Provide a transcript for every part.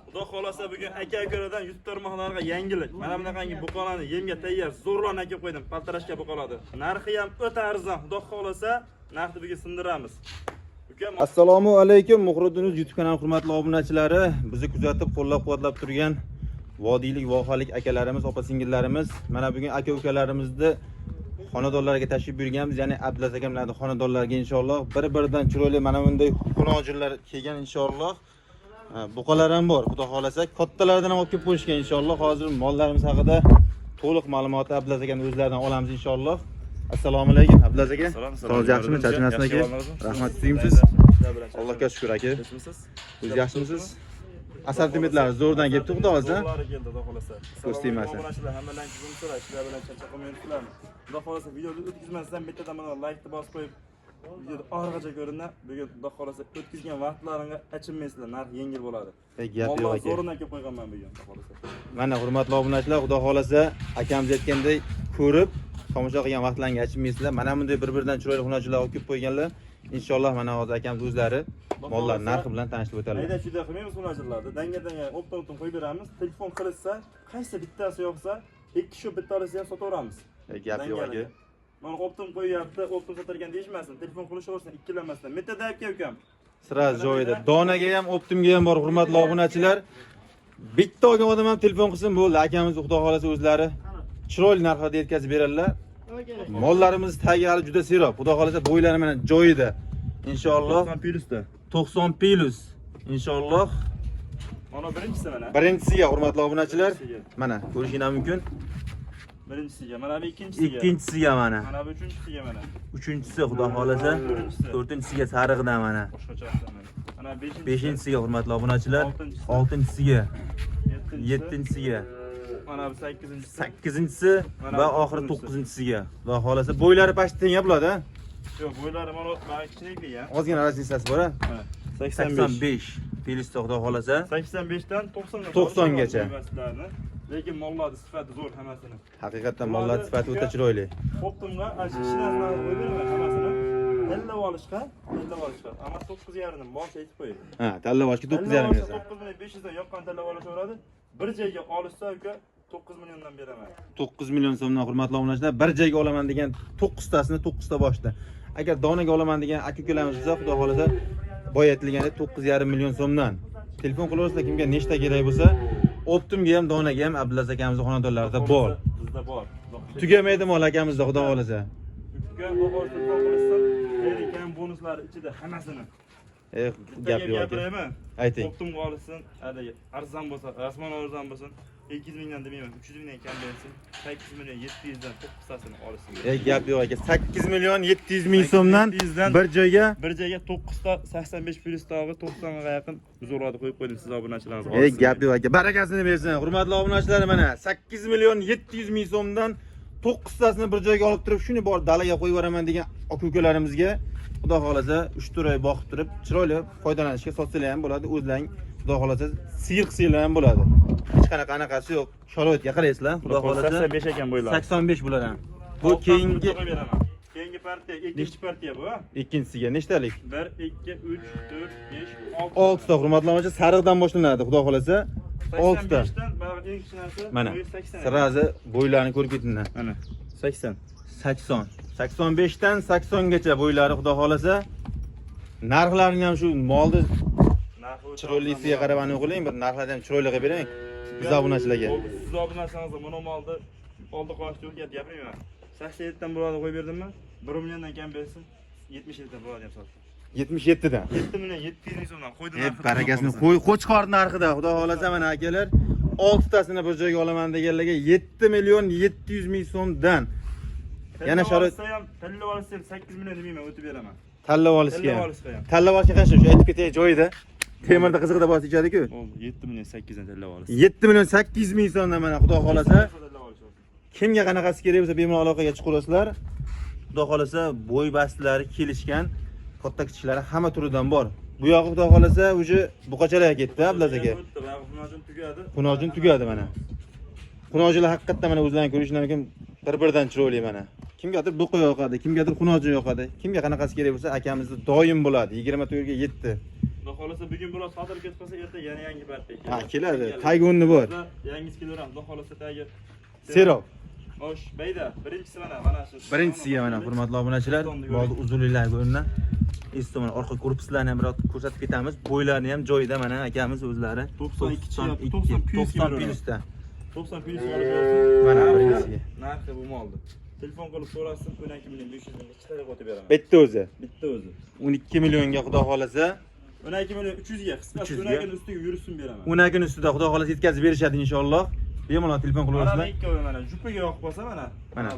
Xudo xolasa bugun aka-ukalardan YouTube tarmoqlariga yangilik. Mana bunaqangi buqalarni yemga tayyor zo'rlarni kelib qo'ydim. Paltarashga buqaladi. Narxi ham o'ta arzon. Xudo xolasa narxni bugun sindiramiz. Assalomu alaykum Muhriddinuz YouTube kanali hurmatli obunachilari. Bizni kuzatib, qo'llab-quvvatlab turgan vodiylik, vohalik akalarimiz, opa-singillarimiz, mana bugun aka-ukalarimizni xonadonlarga tashrif buyurganmiz, ya'ni Abdulaziz akamlarning xonadonlariga inshaalloh bir-biridan chiroyli mana bunday xunojinlar kelgan inshaalloh. Buqalar ham bor, xudo xolasa kattalardan ham olib kelib qo'yishgan inshaalloh. Hozir mollarimiz haqida to'liq ma'lumotni Abdulaziz akaning o'zlaridan olamiz inshaalloh. Assalomu alaykum Abdulaziz aka. Sog'liq yaxshimi? Charchamasmi aka? Rahmat, sizimsiz? Allohga shukr aka. Siz yaxshimisiz? Assortimentlari zo'rdan kelibdi, xudo xolasa. Zo'rlari keldi, xudo xolasa. Ko'rsatmaysan. Hammalarni kuzim so'ra, ishlar bilan charchamayapsizlar. Xudo xolasa videoni o'tkazmasdan bittadan mana like-ni bosib qo'yib, videoda orqacha ko'rinadi. Bugun xudo xolasa o'tkazgan vaqtlaringga achinmaysizlar, narx yengil bo'ladi. Gap yo'q aka. Zo'rdan kelib qo'yganman bugun, xudo xolasa. Mana hurmatli obunachilar, xudo xolasa akamiz aytganday ko'rib, tomosha qilgan vaqtlaringga achinmaysizlar. Mana bunday bir-biridan chiroyli xunochilar olib kelib qo'yganlar. Inshaalloh mana hozir akamiz o'zlari mollar narxi bilan tanishib o'tadilar. Hayda juda qilmaymiz xunochilarni. Danga-danga o'pton qo'yib beramiz. Telefon qilsa, qaysi bittasi yo'qsa, ikki shu bittasini ham sotaveramiz. Gap yo'q aka. Mana o'pton qo'yyapti, o'pton sotargan deyishmasin. Telefon qilishaversin, ikkilanmasdan. Bitta aka ukam. Siraz joyida. Donaga ham, optimga ham bor hurmatli obunachilar. Bitta olgan odam ham telefon qilsin bo'ldi. Akamiz xudo xolasa o'zlari chiroyli narxlarda yetkazib beradilar. Mollarimiz tagi hali juda serob. Xudo xolasa bo'ylari mana joyida. Inshaalloh 90 plusda. 90 plus. Inshaalloh. Mana birinchisi mana. Birinchisiga hurmatli obunachilar. Mana ko'rishingiz mumkin. Birinchisiga, mana bu ikkinchisiga. Ikkinchisiga mana. Mana bu uchinchisiga mana. Uchinchisi xudo xolasa. To'rtinchisiga sariqda mana. Mana beshinchisiga hurmatli obunachilar. Oltinchisiga. Yettinchisiga. Mana bu sakkizinchisi. Sakkizinchisi va oxiri to'qqizinchisiga. Xudo xolasa bo'ylari pashti teng bo'ladi. Yo'q, bo'ylari mana kichiklik ya. Ozgina razницasi bor-a? 85. Pelista xudo xolasa. 85 dan 90 90 gacha. Lekin mollar sifati zo'r hammasini. Haqiqatan mollar sifati o'ta chiroyli. Optimga ashinasini qo'yib beraman hammasini. Tanlab olishga. Amma 9.5 dan bosh aytib qo'ying. Ha, tanlab olishga 9.5 yasa. 9.500 dan yoqqan tanlab olishaveradi. Bir joyga olishsa uka 9 milliondan beraman. 9 million so'mdan hurmatli obunachilar, bir joyga olaman degan 9 tasini 9 ta boshda. Agar donaga olaman degan aka-ukalarimiz bo'lsa, xudo xolasa boya aytilgandek 9.5 million so'mdan. Telefon qilaversa kimga nechta kerak bo'lsa, Optimga ham, donaga ham Abdulaziz akamizning xonadonlarida bor. Bizda bor. Tugamaydi mol akamizda, xudo xolasa. Uka o'g'il telefon qilsin, ekan bonuslari ichida hammasini. Gap yo'q aka. Ayting. Optimga olsin, arzon bo'lsa, rasman arzon bo'lsin. 200 mingdan demayman, 300 mingdan kam bersin. 8 million 700 dan 9 tasini olsin. Gap yo'q aka. 8 million 700 ming so'mdan bir joyga 9 ta 85 plus tog'i 90 ga yaqin zo'rlarni qo'yib qo'ydim siz obunachilaringiz. Gap yo'q aka. Barakasini bersin. Hurmatli obunachilar, mana 8 million 700 ming so'mdan 9 tasini bir joyga olib turib, shuni bor dalaga qo'yib yuboraman degan aka-ukalarimizga xudo xolasa 3-4 oy boqib turib, chiroyli foydalanishga sotsalar ham bo'ladi. O'zlaring xudo xolasa qilsanglar ham bo'ladi. Hech qanaqa anaqasi yo'q. Sharoitga qaraysizlar. Xudo xolasa 85 ekan bo'ylar. 85 bo'ladi ham. Bu keyingi partiya, ikkinchi partiya bu. Ikkinchisiga nechtalik? 1 2 3 4 5 6 ta hurmatli obunachilar, sariqdan boshlanadi, xudo xolasa. 6 ta. 85 dan baribir eng kichkinasi Mana 80. sirazi bo'ylarini ko'rib ketinglar. Mana 80. 80. 85 dan 80 gacha bo'ylari xudo xolasa. Narxlarini ham shu molni chiroylisiga qarab aniq qiling, bir narxlarni ham chiroyli qilib bering. Biz obunachilarga. Siz obunachilaringiz mana molni oldi qo'yishni o'rgatib gapirmayman. 87 dan bo'ladi qo'yib berdimmi? 1 milliondan kam bersin, 77 dan bo'ladi deb sotdim. 77 dan. 7 million 700 ming so'mdan qo'ydim. Barakasini qo'chqor narxida, xudo xolasa mana akalar 6 tasini bir joyga olaman deganlarga 7 million 700 ming so'mdan. Yana sharoit ham tanlab olsa 8 million demayman, o'tib beraman. Tanlab olishga. Tanlab olishga qancha shu aytib ketay joyida. Temirda qizig'ida bosib ichadi-ku. 7 million 8 dan tanlab olasiz. 7 million 800 ming so'mdan mana xudo xolasa. Kimga qanaqasi kerak bo'lsa bemalol aloqaga chiqaverasizlar. Xudo xolasa bo'y bastilari kelishgan, katta kichiklari hamma turidan bor. Bu yog'i xudo xolasa uje buqachalarga ketdi, Abdulaziz aka. Xunojin tugadi. Xunojin tugadi mana. Xunojilar haqiqatdan mana o'zlaring ko'rishingiz mumkin, bir-biridan chiroyli mana. Kimgadir buqa yoqadi, kimgadir xunojin yoqadi. Kimga qanaqasi kerak bo'lsa akamizni doim bo'ladi. 24 ga 7. Xudo xolasa bugun biroz sotilib ketib qolsa, erta yana yangi barcha keladi. Ha, keladi. Taygonni bor. Yangisi kelaveramiz. Xudo xolasa tagi. Serov. Xo'sh, bayda, birinchisi mana shu. Birinchisiga mana hurmatli obunachilar, bo'ldi uzunliklar ko'rinadi. Istomon orqa korpuslarni ham biroz ko'rsatib ketamiz. Bo'ylarni ham joyida mana akamiz o'zlari 90 plyusda. 90 plyus olib bersin. Mana birinchisiga. Narxi bu moldi. Telefon qilib so'rasin, 12 million 500 ming ikkitaga o'tib beraman. Bitta o'zi. Bitta o'zi. 12 millionga xudo xolasa, 12 million 300 ga qisqasi 12 ustiga yursin beraman. 12 ustida xudo xolasa yetkazib berishadi inshaalloh. Bemalol telefon qilib Mana olasizlar. ikkovi mana jupiga yoqib qolsa mana. Mana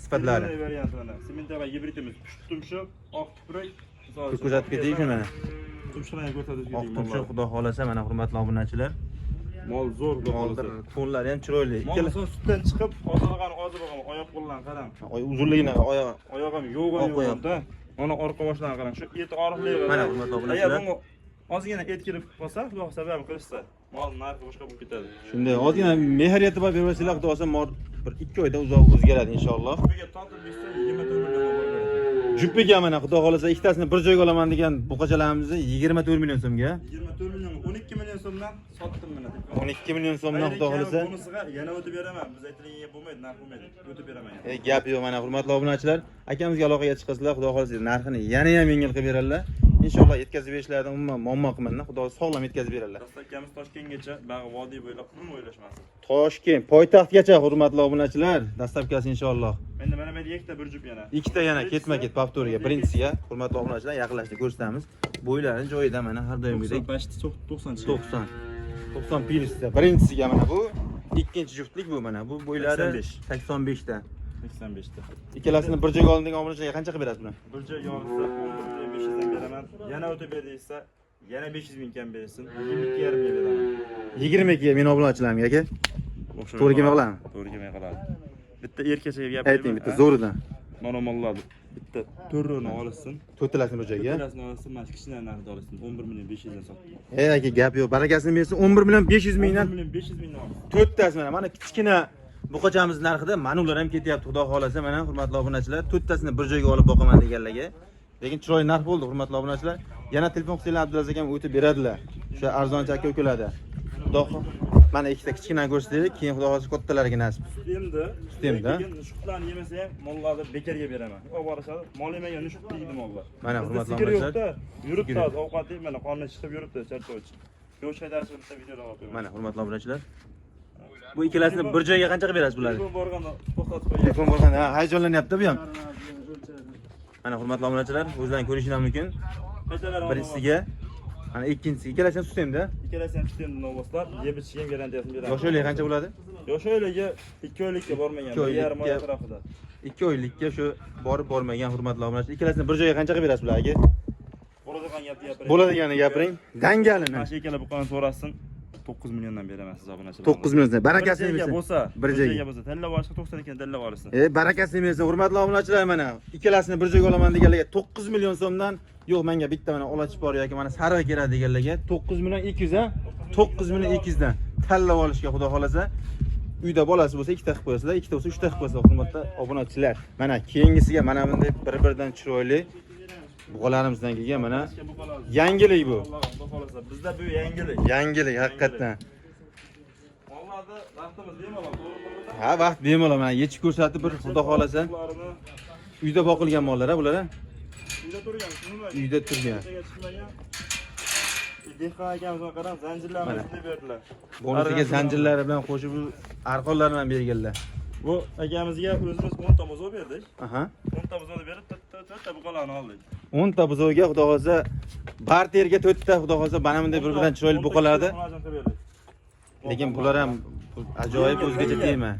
sifatlari. Variant mana. Sementava gibridimiz tumshuq, oq tuprak. Ko'rsatib ketaylik mana. Tumshuqlarni ko'rsatib Oq ketaylik. tumshuq xudo xolasa mana hurmatli obunachilar. Mol zo'r xudo xolasa. Tonlari ham chiroyli. Mol sutdan chiqib, ozig'ini bo'lgan oyoq qo'llarni qarang. Uzunligini Oyog'im yo'g'on-yo'g'onda. Mana orqa boshlarini qarang. Shu eti oriqligi. Mana hurmatli obunachilar. Agar bunga ozgina et kirib qolsa, xudo sabab qilishsa, mol narxi boshqa bo'lib ketadi. Shunday ozgina mehr e'tibor bersalar, xudo xolasa mol bir 2 oyda uzoq o'zgaradi inshaalloh. Jupiga tortib bersa 24 million bo'ladi. Jupiga mana xudo xolasa ikkitasini bir joyga olaman degan buqachalarimizni 24 million so'mga. 24 million, 12 million so'mdan sotdim mana. 12 million so'mdan xudo xolasa. Bunisiga yana o'tib beraman. Biz aytilganiga bo'lmaydi, narx bo'lmaydi. O'tib beraman. Gap yo'q mana hurmatli obunachilar. Akamizga aloqaga chiqasizlar, xudo xolasa narxini yana ham yengil qilib beradilar. Inshaalloh yetkazib berishlardan umuman muammo qilmayman. Xudo sog'lom yetkazib beradilar. Dastlabkamiz Toshkentgacha, bag'i vodiy bo'ylab pul o'ylashmasin. Toshkent poytaxtgacha hurmatli obunachilar, dastlabkasi inshaalloh. Endi mana men ikkita bir jup yana. Ikkita yana ketma-ket повторga. Birinchisiga hurmatli obunachilar yaqinlashtirib ko'rsatamiz. Bo'ylari joyida mana har doimgidek 90 plyusda. Birinchisiga mana bu, ikkinchi juftlik bu mana. Bu bo'ylari 85 ta. 85 ta. Ikkalasini bir joyga oladigan obunachilarga qancha qilib berasiz buni? Bir joyga olsa 500 dan beraman. Yana o'tib ber deysa, yana 500 ming kam bersin. 22,5 ming beraman. 22 ga men obunachilarimga aka. To'g'ri kelmay qoladimi? To'g'ri kelmay qoladi. Bitta erkachaga gap Ayting bitta zo'ridan. Mana mollarni bitta to'rrini olsin. To'rttalasini bir joyga. To'rttalasini olsin, mana kichkina narxda olsin. 11 million 500 dan sotdim. Aka gap yo'q. Barakasini bersin. 11 million 500 mingdan 11 million 500 mingdan olsin. to'rttasi mana kichkina buqachamiz narxida mana ular ham ketyapti. Xudo xolasa mana hurmatli obunachilar, to'rttasini bir joyga olib boqaman deganlarga. Lekin chiroyli narx bo'ldi hurmatli obunachilar. Yana telefon qilsanglar Abdulaziz akam o'tib beradilar. O'sha arzonchi aka ukalarda. Xudo mana ikkita kichkinani ko'rsataylik, keyin xudo xolasa kattalariga nasib. Sistemda. Nushqlarni yemasa ham mollarni bekarga beraman. Olib borishadi. Mol yemagan nushq deydi mollar. Mana hurmatli obunachilar. Yuribdi, ovqat yeb, mana qonni chiqib yuribdi, charchovchi. Go'sht haydashni bitta videoda olib beraman. Mana hurmatli obunachilar. Bu ikkalasini bir joyga qancha qilib berasiz bularni? Telefon borganda to'xtatib qo'ying. Telefon borganda hayajonlanyapti bu ham. Mana hurmatli obunachilar, o'zlaringiz ko'rishingiz mumkin. Birinchisiga, mana ikkinchisiga ikkalasi ham sistemda. Ikkalasi ham sistemda novostlar, yeb ichishga ham garantiyasini beraman. Yosh o'ylik qancha bo'ladi? Yosh o'yliga 2 oylikka bormagan, 1,5 oy atrofida. 2 oylikka shu borib bormagan hurmatli obunachilar. Ikkalasini bir joyga qancha qilib berasiz bularga? Bo'ladigan gapni gapiring. Bo'ladiganini gapiring. Dangalini. Mana shu ikkala buqani so'rasin. 9 milliondan beraman siz obunachilar. 9 milliondan. Barakasini bersin. bersin. Bir joyga bo'lsa, tanlab olishga 90 ekan tanlab olsin. Barakasini bersin. Hurmatli obunachilar mana ikkalasini bir joyga olaman deganlarga 9 million so'mdan, yo'q menga bitta mana olachib bor yoki mana sariq kerak deganlarga 9 million 200 a 9 million 200 dan tanlab olishga xudo xolasa. Uyda bolasi bo'lsa ikkita qilib qo'yasizlar, ikkita bo'lsa 3ta qilib qo'yasizlar hurmatli obunachilar. Mana keyingisiga mana bunday bir-biridan chiroyli buqalarimizdan kelgan mana yangilik bu. Xudo xolasa bizda bu yangilik. Yangilik haqiqatdan. Mollarda vaqtimiz bemalol, to'g'ri. Ha, vaqt bemalol mana yechib ko'rsatib bir xudo xolasa. Uyda boqilgan mollar ha bular ha. Uyda turgan, shunday. Uyda turgan. Dehqon akamizga qarang, zanjirlarni deb berdilar. Bunisiga zanjirlari bilan qo'shib arqonlarni ham berganlar. Bu akamizga o'zimiz 10 ta buzoq berdik. Aha. 10 ta buzoqni berib, to'rtta buqalarni oldik. 10 ta buzovga xudo xolasa barterga 4 ta xudo xolasa mana bunday bir-biridan chiroyli buqalardi. Lekin bular ham ajoyib o'zgacha tema.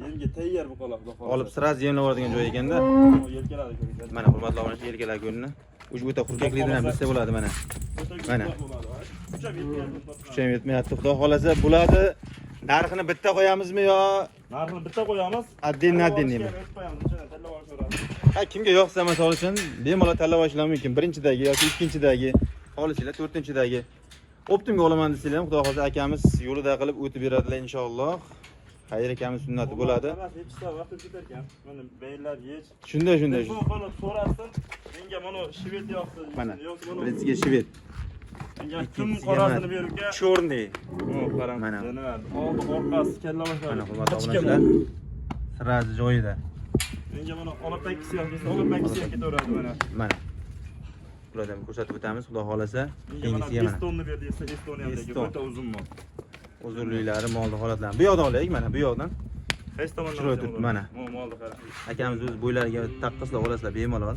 Yemga tayyor buqalar xudo xolasa. Olib siraz yemlab yuboradigan joy ekanda. Yelkalari ko'rgan. Mana hurmatli obunachilar yelkalar ko'rinadi. O'sha o'ta hurkaklikdan ham bilsa bo'ladi mana. Mana. Kucham yetmayapti. Xudo xolasa bo'ladi. Narxini bitta qo'yamizmi yo? Narxini bitta qo'yamiz. Addin-addinmi? Ha, kimga yoqsa misol uchun bemalol tanlab olishlar mumkin. Birinchidagi yoki ikkinchidagi, olisizlar to'rtinchidagi. Optimga olaman desanglar ham xudo xolasa akamiz yo'lida qilib o'tib beradilar inshaalloh. Xayr akamiz sunnati bo'ladi. Yechsa vaqt o'tib ketar ekan. Mana beylar yech. Shunday. Telefon qilib so'rasin. Menga mana shvet yoqdi. Mana birinchisiga shvet. Kim qorasini beribga. Chorniy. Qarang. Mana. Oldi orqasi kalla boshladi. Mana hurmatli obunachilar. Sirazi joyida. Menga mana olib pakkisi yoki olib pakkisi ketaveradi mana. Mana. Bulardan ko'rsatib o'tamiz, xudo xolasa. Keyingisiga mana. Estonni berdi, Estoniyadagi o'ta uzun mol. Uzunliklari, molni holatlari. Bu yoqdan olaylik, mana bu yoqdan. Qaysi tomondan? Shurada turibdi, mana. Molni qarang. Akamiz o'z bo'ylariga taqqaslab olasizlar bemalol.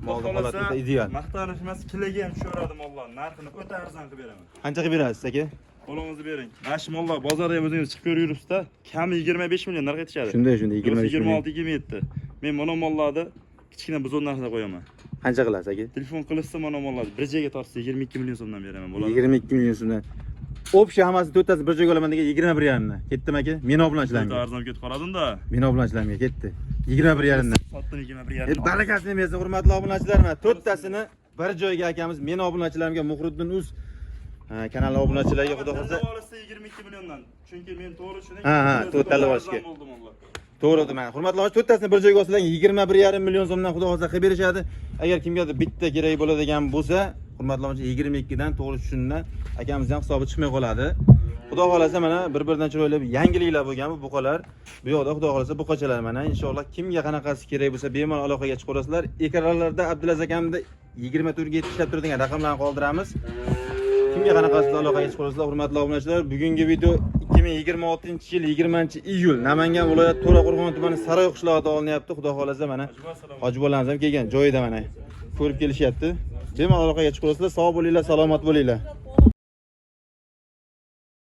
Molni holati o'ta ideal. Maqtanish emas, kilaga ham tushaveradi mollar. Narxini o'ta arzon qilib beraman. Qancha qilib berasiz aka? Qo'lingizni bering. Mana shu mollar bozorga o'zingiz chiqib ko'rib yuribsiz-da, kami 25 million narx aytishadi. Shunday 25 million. 26-27. Men mana mollarni kichkina buzon narxida qo'yaman. Qancha qilasiz aka? Telefon qilishsa mana mollarni bir joyga tortsa 22 million so'mdan beraman. Bo'ladi. 22 million so'mdan. Общий hammasi to'rttasi bir joyga olaman degan 21,5 dan. Ketdimi aka? Men obunachilarga. Arzon ketib qoladim-da. Men obunachilarga ketdi. 21,5 dan. Sotdim 21,5. Barakasini bersin hurmatli obunachilar. Mana to'rttasini bir joyga akamiz men obunachilarimga Muhriddin Uz kanali obunachilarga xudo xolasa 22 milliondan. Chunki men to'g'ri shuning. Ha, to'rttali olishga. To'g'ri mana. Hurmatli obunachilar, to'rttasini bir joyga olsalar 21,5 million so'mdan xudo xolasa qilib berishadi. Agar kimgadir bitta kerak bo'ladigan bo'lsa, hurmatli obunachilar 22 dan to'g'ri tushunna akamiz ham hisobi chiqmay qoladi. Xudo xolasa mana bir-biridan chiroyli yangiliklar bo'lgan bu buqalar. Bu yoqda xudo xolasa buqachalar mana inshaalloh kimga qanaqasi kerak bo'lsa bemalol aloqaga chiqib olasizlar. Ekranlarda Abdulaziz akamda 24 ga ishlab turadigan raqamlarni qoldiramiz. Kimga qanaqasi aloqaga chiqib olasizlar hurmatli obunachilar. Bugungi video 2026-yil 20-iyul Namangan viloyati To'raqo'rg'on tumani Saroy qishlog'ida olinyapti. Xudo xolasa mana hojibolamiz ham kelgan joyida mana ko'rib kelishyapti. Bemalol aloqaga chiqib olasizlar. Sog' bo'linglar, salomat bo'linglar.